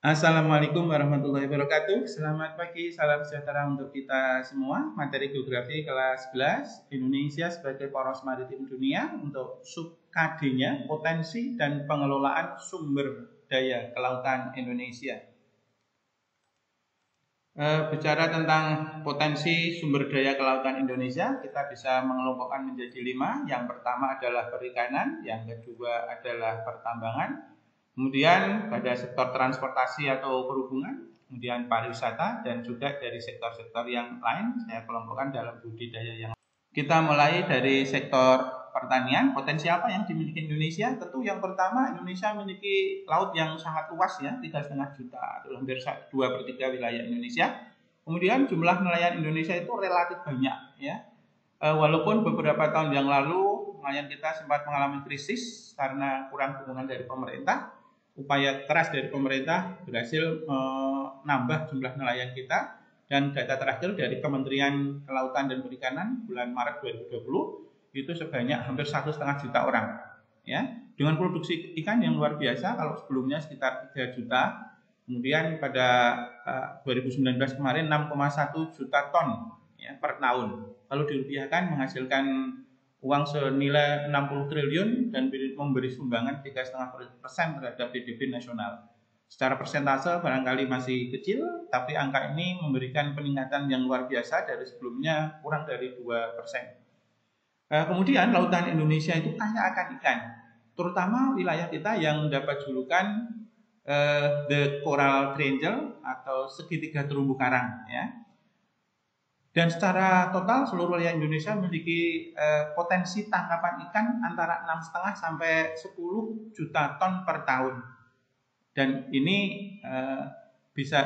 Assalamualaikum warahmatullahi wabarakatuh. Selamat pagi, salam sejahtera untuk kita semua. Materi geografi kelas 11 Indonesia sebagai poros maritim dunia untuk sub KD-nya potensi dan pengelolaan sumber daya kelautan Indonesia. Bicara tentang potensi sumber daya kelautan Indonesia, kita bisa mengelompokkan menjadi 5. Yang pertama adalah perikanan, yang kedua adalah pertambangan, kemudian pada sektor transportasi atau perhubungan, kemudian pariwisata, dan juga dari sektor-sektor yang lain saya kelompokkan dalam budidaya yang lain. Kita mulai dari sektor pertanian. Potensi apa yang dimiliki Indonesia? Tentu yang pertama, Indonesia memiliki laut yang sangat luas ya, 3,5 juta atau hampir 2/3 wilayah Indonesia. Kemudian jumlah nelayan Indonesia itu relatif banyak ya. Walaupun beberapa tahun yang lalu nelayan kita sempat mengalami krisis karena kurang dukungan dari pemerintah, upaya keras dari pemerintah berhasil menambah jumlah nelayan kita, dan data terakhir dari Kementerian Kelautan dan Perikanan bulan Maret 2020 itu sebanyak hampir 1,5 juta orang ya, dengan produksi ikan yang luar biasa. Kalau sebelumnya sekitar 3 juta, kemudian pada 2019 kemarin 6,1 juta ton ya, per tahun. Kalau dirupiahkan menghasilkan uang senilai 60 triliun dan memberi sumbangan 3,5% terhadap PDB nasional. Secara persentase barangkali masih kecil, tapi angka ini memberikan peningkatan yang luar biasa dari sebelumnya kurang dari 2%. Kemudian lautan Indonesia itu kaya akan ikan, terutama wilayah kita yang mendapat julukan The Coral Triangle atau segitiga terumbu karang ya. Dan secara total seluruh wilayah Indonesia memiliki potensi tangkapan ikan antara 6,5 sampai 10 juta ton per tahun. Dan ini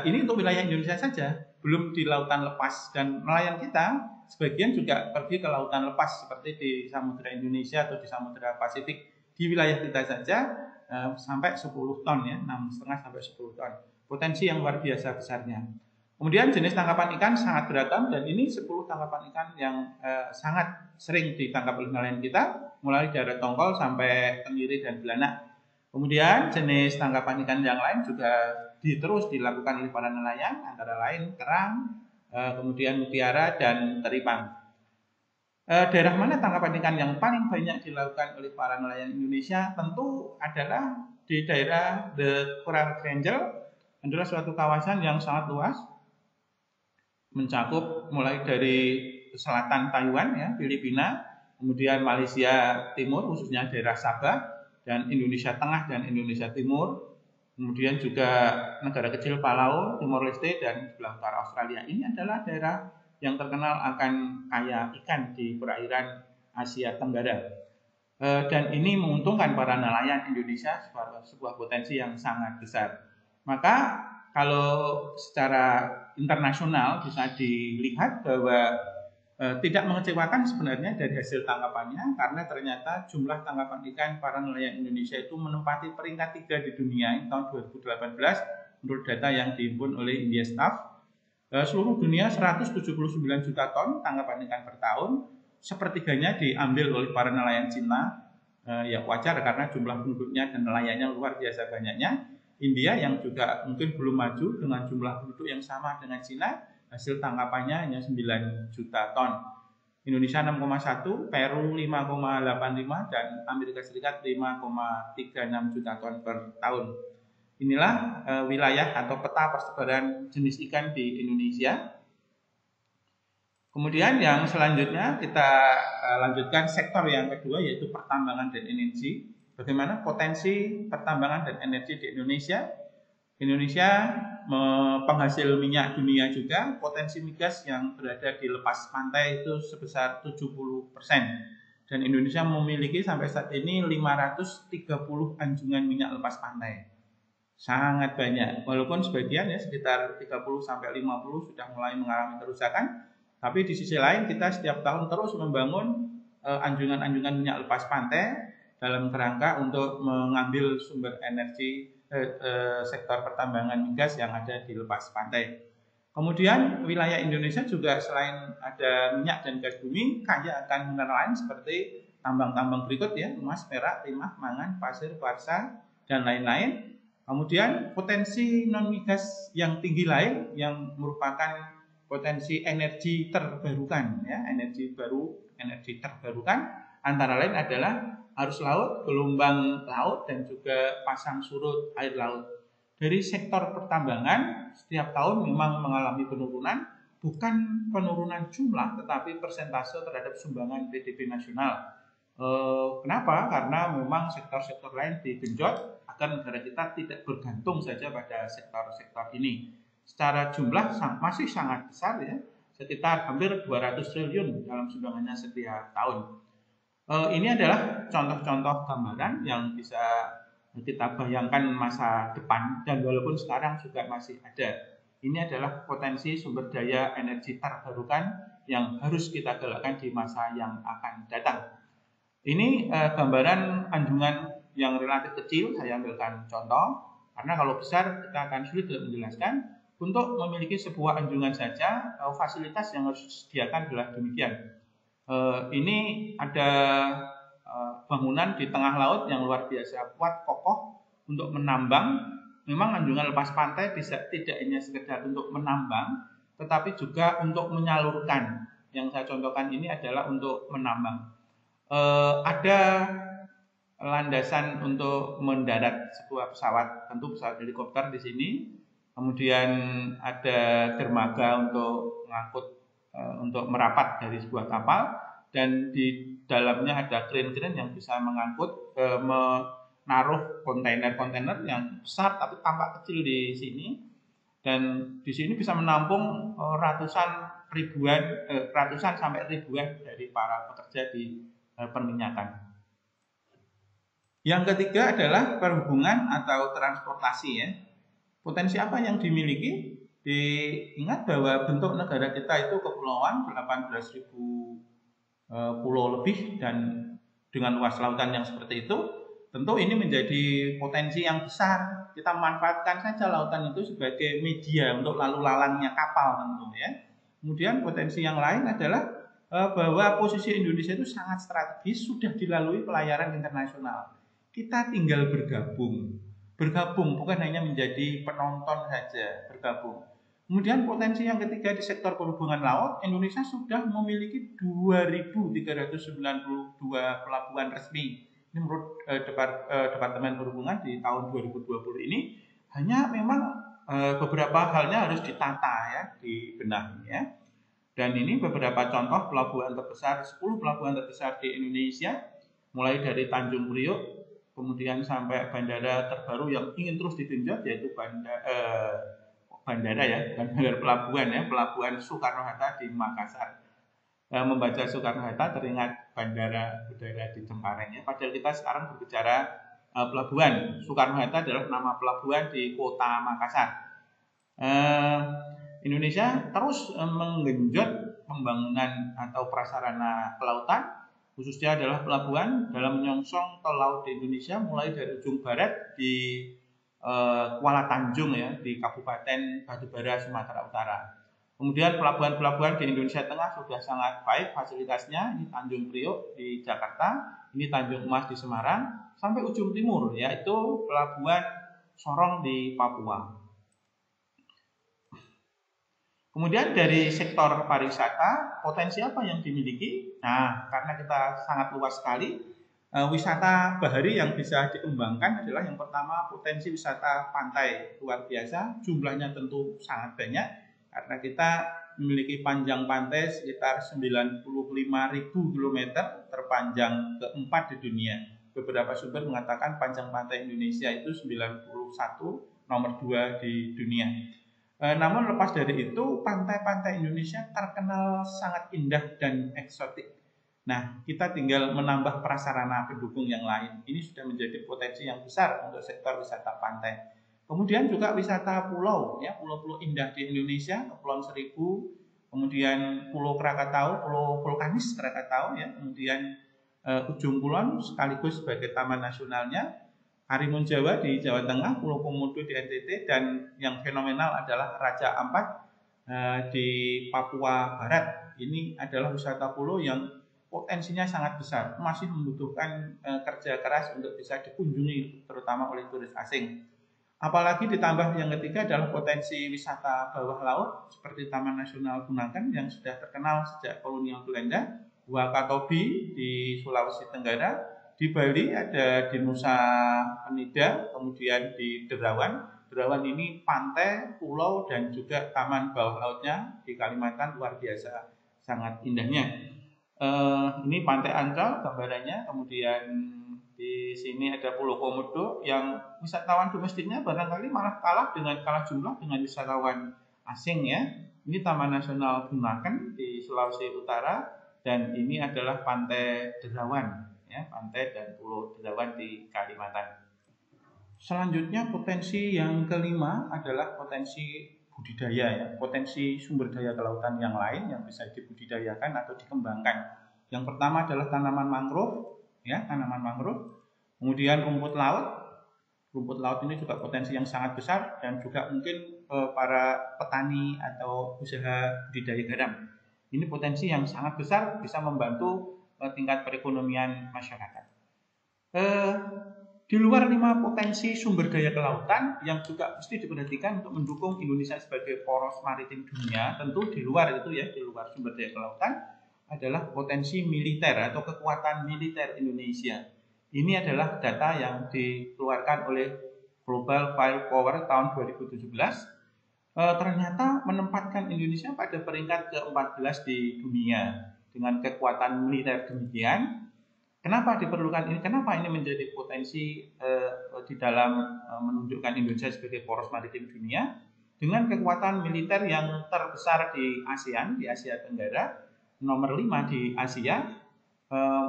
ini untuk wilayah Indonesia saja, belum di lautan lepas. Dan nelayan kita sebagian juga pergi ke lautan lepas seperti di Samudra Indonesia atau di Samudra Pasifik. Di wilayah kita saja sampai 10 ton ya, 6,5 sampai 10 ton. Potensi yang luar biasa besarnya. Kemudian jenis tangkapan ikan sangat beragam, dan ini 10 tangkapan ikan yang sangat sering ditangkap oleh nelayan kita, mulai dari tongkol sampai tenggiri dan belanak. Kemudian jenis tangkapan ikan yang lain juga terus dilakukan oleh para nelayan, antara lain kerang, kemudian mutiara dan teripang. Daerah mana tangkapan ikan yang paling banyak dilakukan oleh para nelayan Indonesia? Tentu adalah di daerah The Coral Triangle, adalah suatu kawasan yang sangat luas, mencakup mulai dari selatan Taiwan ya, Filipina, kemudian Malaysia Timur khususnya daerah Sabah, dan Indonesia Tengah dan Indonesia Timur, kemudian juga negara kecil Palau, Timor Leste, dan sebelah utara Australia. Ini adalah daerah yang terkenal akan kaya ikan di perairan Asia Tenggara. Dan ini menguntungkan para nelayan Indonesia, sebuah potensi yang sangat besar. Maka kalau secara internasional bisa dilihat bahwa tidak mengecewakan sebenarnya dari hasil tangkapannya, karena ternyata jumlah tangkapan ikan para nelayan Indonesia itu menempati peringkat 3 di dunia tahun 2018 menurut data yang dihimpun oleh India Staff. Seluruh dunia 179 juta ton tangkapan ikan per tahun, sepertiganya diambil oleh para nelayan Cina. Ya wajar karena jumlah penduduknya dan nelayannya luar biasa banyaknya. India yang juga mungkin belum maju dengan jumlah penduduk yang sama dengan Cina, hasil tangkapannya hanya 9 juta ton. Indonesia 6,1, Peru 5,85, dan Amerika Serikat 5,36 juta ton per tahun. Inilah wilayah atau peta persebaran jenis ikan di Indonesia. Kemudian yang selanjutnya kita lanjutkan sektor yang kedua, yaitu pertambangan dan energi. Bagaimana potensi pertambangan dan energi di Indonesia? Indonesia penghasil minyak dunia juga, potensi migas yang berada di lepas pantai itu sebesar 70%. Dan Indonesia memiliki sampai saat ini 530 anjungan minyak lepas pantai. Sangat banyak, walaupun sebagian ya sekitar 30-50 sudah mulai mengalami kerusakan. Tapi di sisi lain kita setiap tahun terus membangun anjungan-anjungan minyak lepas pantai dalam kerangka untuk mengambil sumber energi sektor pertambangan migas yang ada di lepas pantai. Kemudian wilayah Indonesia juga selain ada minyak dan gas bumi, kaya akan mineral lain seperti tambang-tambang berikut ya, emas, perak, timah, mangan, pasir, kuarsa, dan lain-lain. Kemudian potensi non migas yang tinggi lain yang merupakan potensi energi terbarukan, ya, energi terbarukan antara lain adalah arus laut, gelombang laut, dan juga pasang surut air laut. Dari sektor pertambangan setiap tahun memang mengalami penurunan, bukan penurunan jumlah tetapi persentase terhadap sumbangan PDB nasional. Kenapa? Karena memang sektor-sektor lain digenjot agar negara kita tidak bergantung saja pada sektor-sektor ini. Secara jumlah masih sangat besar, ya, sekitar hampir 200 triliun dalam sumbangannya setiap tahun. Ini adalah contoh-contoh gambaran yang bisa kita bayangkan masa depan, dan walaupun sekarang juga masih ada. Ini adalah potensi sumber daya energi terbarukan yang harus kita galakkan di masa yang akan datang. Ini gambaran anjungan yang relatif kecil, saya ambilkan contoh, karena kalau besar kita akan sulit untuk menjelaskan. Untuk memiliki sebuah anjungan saja, fasilitas yang harus disediakan adalah demikian. Ini ada bangunan di tengah laut yang luar biasa kuat, kokoh untuk menambang. Memang anjungan lepas pantai bisa tidak hanya sekedar untuk menambang, tetapi juga untuk menyalurkan. Yang saya contohkan ini adalah untuk menambang. Ada landasan untuk mendarat sebuah pesawat, tentu pesawat helikopter di sini. Kemudian ada dermaga untuk mengangkut, untuk merapat dari sebuah kapal, dan di dalamnya ada kren-kren yang bisa mengangkut, menaruh kontainer-kontainer yang besar tapi tampak kecil di sini. Dan di sini bisa menampung ratusan sampai ribuan dari para pekerja di perminyakan. Yang ketiga adalah perhubungan atau transportasi, ya. Potensi apa yang dimiliki? Diingat bahwa bentuk negara kita itu kepulauan, 18.000 pulau lebih, dan dengan luas lautan yang seperti itu, tentu ini menjadi potensi yang besar. Kita manfaatkan saja lautan itu sebagai media untuk lalu lalangnya kapal, tentu, ya. Kemudian potensi yang lain adalah bahwa posisi Indonesia itu sangat strategis, sudah dilalui pelayaran internasional. Kita tinggal bergabung bukan hanya menjadi penonton saja, bergabung. Kemudian potensi yang ketiga di sektor perhubungan laut, Indonesia sudah memiliki 2.392 pelabuhan resmi. Ini menurut Departemen Perhubungan di tahun 2020 ini. Hanya memang beberapa halnya harus ditata, ya, dibenahi, ya. Dan ini beberapa contoh pelabuhan terbesar, 10 pelabuhan terbesar di Indonesia, mulai dari Tanjung Priok, kemudian sampai bandara terbaru yang ingin terus digenjot, yaitu bandara pelabuhan, ya, Pelabuhan Soekarno-Hatta di Makassar. Membaca Soekarno-Hatta teringat bandara udara di Cengkareng, ya. Padahal kita sekarang berbicara pelabuhan. Soekarno-Hatta adalah nama pelabuhan di kota Makassar. Indonesia terus menggenjot pembangunan atau prasarana kelautan, khususnya adalah pelabuhan, dalam menyongsong tol laut di Indonesia mulai dari ujung barat di Kuala Tanjung, ya, di Kabupaten Batubara, Sumatera Utara. Kemudian pelabuhan-pelabuhan di Indonesia Tengah sudah sangat baik fasilitasnya. Ini Tanjung Priok di Jakarta, ini Tanjung Emas di Semarang, sampai ujung timur, yaitu Pelabuhan Sorong di Papua. Kemudian dari sektor pariwisata, potensi apa yang dimiliki? Nah, karena kita sangat luas sekali, wisata bahari yang bisa dikembangkan adalah yang pertama potensi wisata pantai luar biasa, jumlahnya tentu sangat banyak karena kita memiliki panjang pantai sekitar 95.000 km, terpanjang keempat di dunia. Beberapa sumber mengatakan panjang pantai Indonesia itu 91, nomor 2 di dunia. Namun lepas dari itu, pantai-pantai Indonesia terkenal sangat indah dan eksotik. Nah, kita tinggal menambah prasarana pendukung yang lain. Ini sudah menjadi potensi yang besar untuk sektor wisata pantai. Kemudian juga wisata pulau, ya, pulau-pulau indah di Indonesia, Kepulauan Seribu, kemudian Pulau Krakatau, Pulau Vulkanis Krakatau, ya, kemudian Ujung Kulon sekaligus sebagai taman nasionalnya, Karimun Jawa di Jawa Tengah, Pulau Komodo di NTT, dan yang fenomenal adalah Raja Ampat di Papua Barat. Ini adalah wisata pulau yang potensinya sangat besar, masih membutuhkan kerja keras untuk bisa dikunjungi terutama oleh turis asing. Apalagi ditambah yang ketiga adalah potensi wisata bawah laut seperti Taman Nasional Bunaken yang sudah terkenal sejak kolonial Belanda, Wakatobi di Sulawesi Tenggara, di Bali ada di Nusa Penida, kemudian di Derawan. Derawan ini pantai, pulau, dan juga taman bawah lautnya di Kalimantan luar biasa, sangat indahnya. Ini Pantai Ancol gambarannya, kemudian di sini ada Pulau Komodo yang wisatawan domestiknya barangkali malah kalah jumlah dengan wisatawan asing ya. Ini Taman Nasional Bunaken di Sulawesi Utara dan ini adalah Pantai Derawan ya, pantai dan Pulau Derawan di Kalimantan. Selanjutnya potensi yang kelima adalah potensi budidaya ya, potensi sumber daya kelautan yang lain yang bisa dibudidayakan atau dikembangkan. Yang pertama adalah tanaman mangrove ya, tanaman mangrove. Kemudian rumput laut. Rumput laut ini juga potensi yang sangat besar dan juga mungkin para petani atau usaha budidaya garam. Ini potensi yang sangat besar bisa membantu tingkat perekonomian masyarakat. Di luar 5 potensi sumber daya kelautan yang juga mesti diperhatikan untuk mendukung Indonesia sebagai poros maritim dunia, tentu di luar itu ya, di luar sumber daya kelautan adalah potensi militer atau kekuatan militer Indonesia. Ini adalah data yang dikeluarkan oleh Global Firepower tahun 2017. Ternyata menempatkan Indonesia pada peringkat ke-14 di dunia dengan kekuatan militer demikian. Kenapa diperlukan ini? Kenapa ini menjadi potensi di dalam menunjukkan Indonesia sebagai poros maritim dunia dengan kekuatan militer yang terbesar di ASEAN, di Asia Tenggara, nomor 5 di Asia,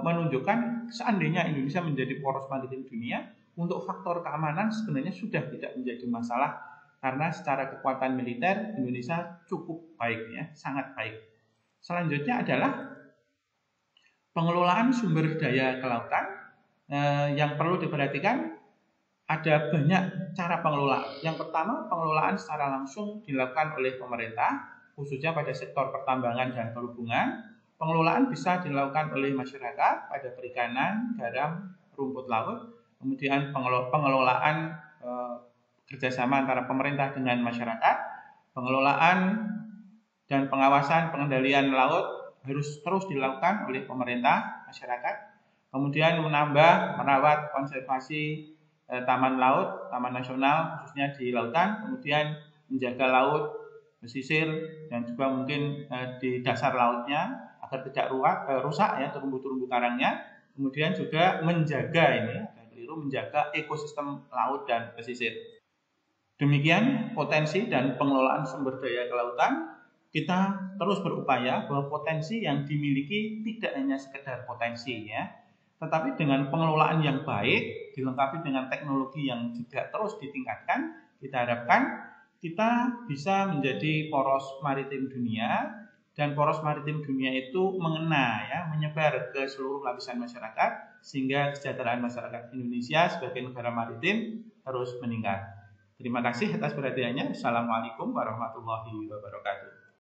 menunjukkan seandainya Indonesia menjadi poros maritim dunia, untuk faktor keamanan sebenarnya sudah tidak menjadi masalah karena secara kekuatan militer Indonesia cukup baik ya, sangat baik. Selanjutnya adalah pengelolaan sumber daya kelautan yang perlu diperhatikan. Ada banyak cara pengelolaan. Yang pertama, pengelolaan secara langsung dilakukan oleh pemerintah, khususnya pada sektor pertambangan dan perhubungan. Pengelolaan bisa dilakukan oleh masyarakat pada perikanan, garam, rumput laut. Kemudian pengelolaan kerjasama antara pemerintah dengan masyarakat. Pengelolaan dan pengawasan pengendalian laut harus terus dilakukan oleh pemerintah, masyarakat. Kemudian merawat konservasi taman laut, taman nasional khususnya di lautan. Kemudian menjaga laut, pesisir dan juga mungkin di dasar lautnya agar tidak rusak ya terumbu-terumbu karangnya. Kemudian juga menjaga menjaga ekosistem laut dan pesisir. Demikian potensi dan pengelolaan sumber daya kelautan. Kita terus berupaya bahwa potensi yang dimiliki tidak hanya sekedar potensi ya, tetapi dengan pengelolaan yang baik dilengkapi dengan teknologi yang juga terus ditingkatkan, kita harapkan kita bisa menjadi poros maritim dunia dan poros maritim dunia itu menyebar ke seluruh lapisan masyarakat sehingga kesejahteraan masyarakat Indonesia sebagai negara maritim terus meningkat. Terima kasih atas perhatiannya. Assalamualaikum warahmatullahi wabarakatuh.